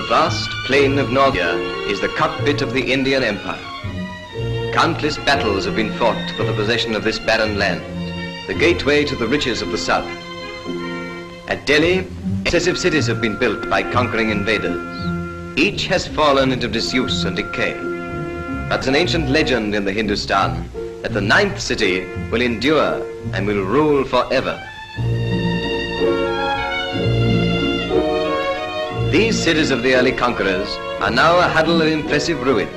vast plain of North India is the cockpit of the Indian Empire. Countless battles have been fought for the possession of this barren land, the gateway to the riches of the south. At Delhi, excessive cities have been built by conquering invaders. Each has fallen into disuse and decay. But it's an ancient legend in the Hindustan that the ninth city will endure and will rule forever. These cities of the early conquerors are now a huddle of impressive ruins.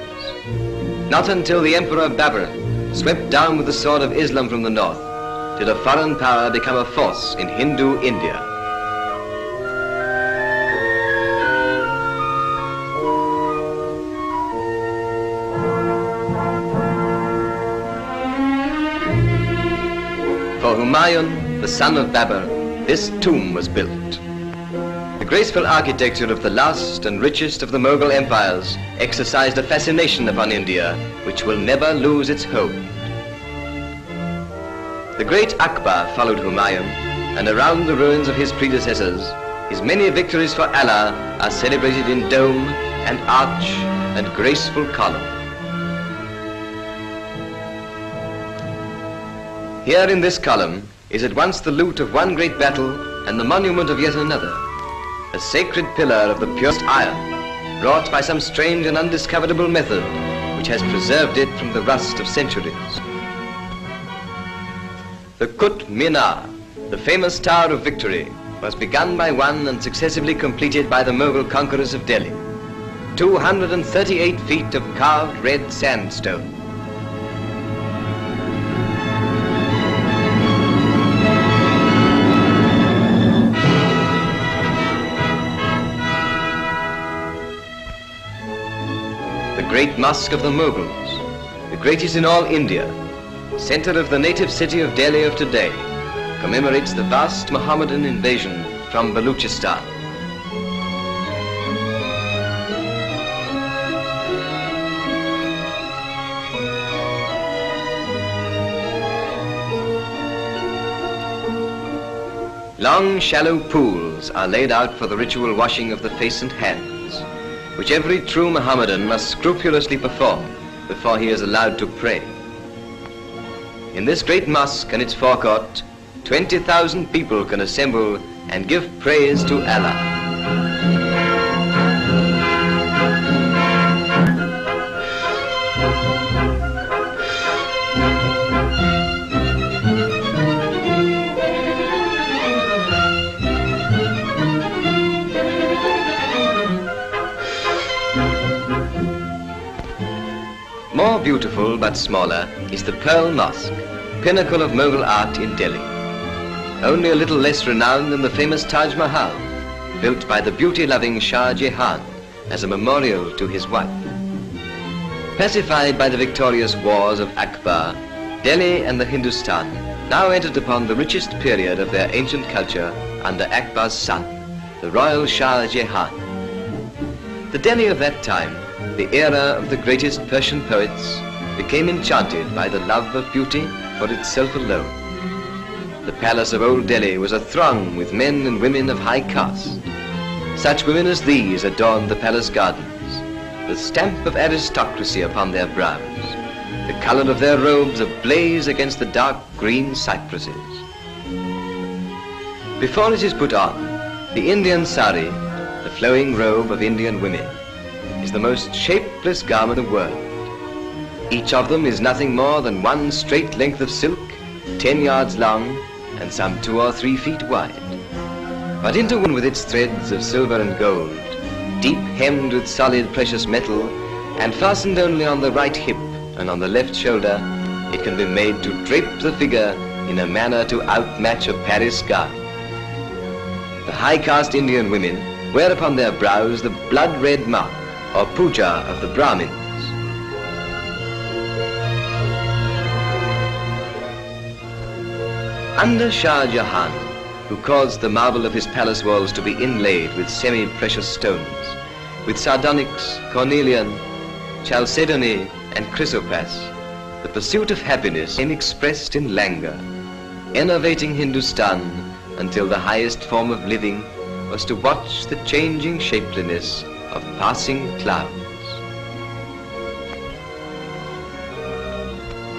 Not until the Emperor Babur swept down with the sword of Islam from the north did a foreign power become a force in Hindu India. For Humayun, the son of Babur, this tomb was built. The graceful architecture of the last and richest of the Mughal empires exercised a fascination upon India which will never lose its hold. The great Akbar followed Humayun, and around the ruins of his predecessors, his many victories for Allah are celebrated in dome and arch and graceful column. Here in this column is at once the loot of one great battle and the monument of yet another, a sacred pillar of the purest iron, wrought by some strange and undiscoverable method which has preserved it from the rust of centuries. The Qutb Minar, the famous Tower of Victory, was begun by one and successively completed by the Mughal conquerors of Delhi. 238 feet of carved red sandstone. The great mosque of the Mughals, the greatest in all India, center of the native city of Delhi of today, commemorates the vast Mohammedan invasion from Baluchistan. Long, shallow pools are laid out for the ritual washing of the face and hands, which every true Mohammedan must scrupulously perform before he is allowed to pray. In this great mosque and its forecourt, 20,000 people can assemble and give praise to Allah. More beautiful but smaller is the Pearl Mosque, pinnacle of Mughal art in Delhi. Only a little less renowned than the famous Taj Mahal, built by the beauty-loving Shah Jahan as a memorial to his wife. Pacified by the victorious wars of Akbar, Delhi and the Hindustan now entered upon the richest period of their ancient culture under Akbar's son, the royal Shah Jahan. The Delhi of that time, the era of the greatest Persian poets, became enchanted by the love of beauty for itself alone. The palace of old Delhi was athrong with men and women of high caste. Such women as these adorned the palace gardens, the stamp of aristocracy upon their brows, the color of their robes ablaze against the dark green cypresses. Before it is put on, the Indian sari, the flowing robe of Indian women, is the most shapeless garment in the world. Each of them is nothing more than one straight length of silk, 10 yards long and some 2 or 3 feet wide, but interwoven with its threads of silver and gold, deep hemmed with solid precious metal, and fastened only on the right hip and on the left shoulder, it can be made to drape the figure in a manner to outmatch a Paris gown. The high caste Indian women wear upon their brows the blood-red mark or puja of the Brahmins. Under Shah Jahan, who caused the marble of his palace walls to be inlaid with semi-precious stones, with sardonyx, cornelian, chalcedony and chrysoprase, the pursuit of happiness became expressed in languor, enervating Hindustan until the highest form of living was to watch the changing shapeliness of passing clouds.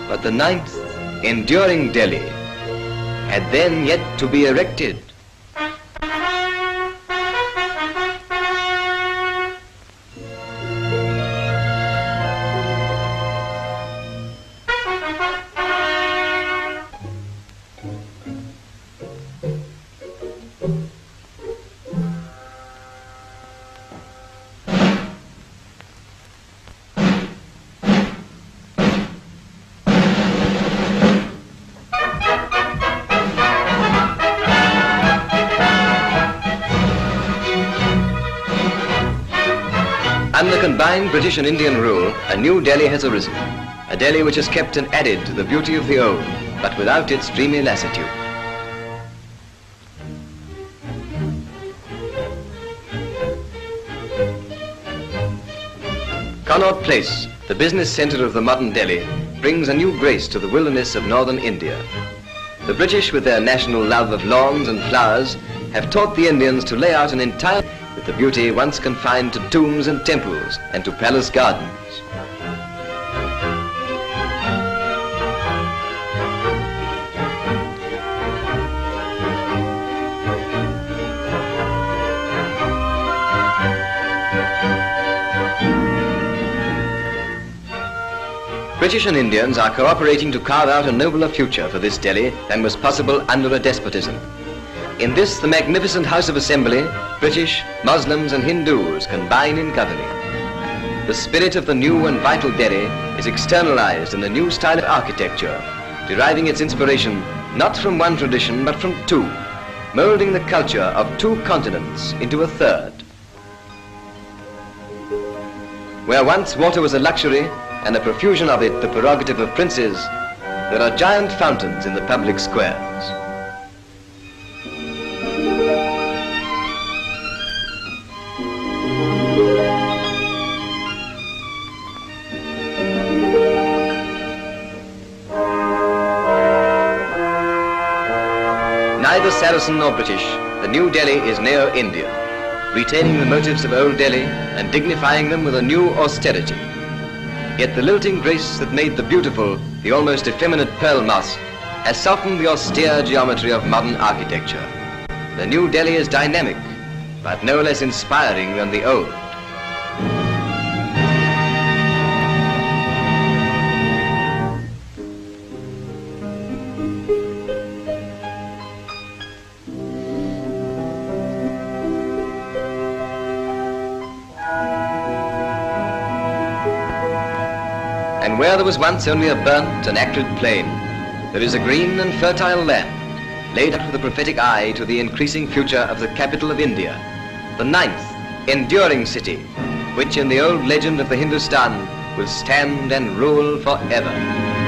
But the ninth, enduring Delhi, had then yet to be erected. Under combined British and Indian rule, a new Delhi has arisen. A Delhi which has kept and added to the beauty of the old, but without its dreamy lassitude. Connaught Place, the business centre of the modern Delhi, brings a new grace to the wilderness of northern India. The British, with their national love of lawns and flowers, have taught the Indians to lay out an entire with the beauty once confined to tombs and temples and to palace gardens. British and Indians are cooperating to carve out a nobler future for this Delhi than was possible under a despotism. In this, the magnificent House of Assembly, British, Muslims and Hindus combine in governing. The spirit of the new and vital Delhi is externalized in the new style of architecture, deriving its inspiration not from one tradition but from two, molding the culture of two continents into a third. Where once water was a luxury and the profusion of it the prerogative of princes, there are giant fountains in the public squares. Neither Saracen nor British, the new Delhi is neo-Indian, retaining the motives of old Delhi and dignifying them with a new austerity. Yet the lilting grace that made the beautiful, the almost effeminate Pearl Mosque, has softened the austere geometry of modern architecture. The new Delhi is dynamic, but no less inspiring than the old. And where there was once only a burnt and acrid plain, there is a green and fertile land, laid out with a prophetic eye to the increasing future of the capital of India, the ninth, enduring city, which in the old legend of the Hindustan will stand and rule forever.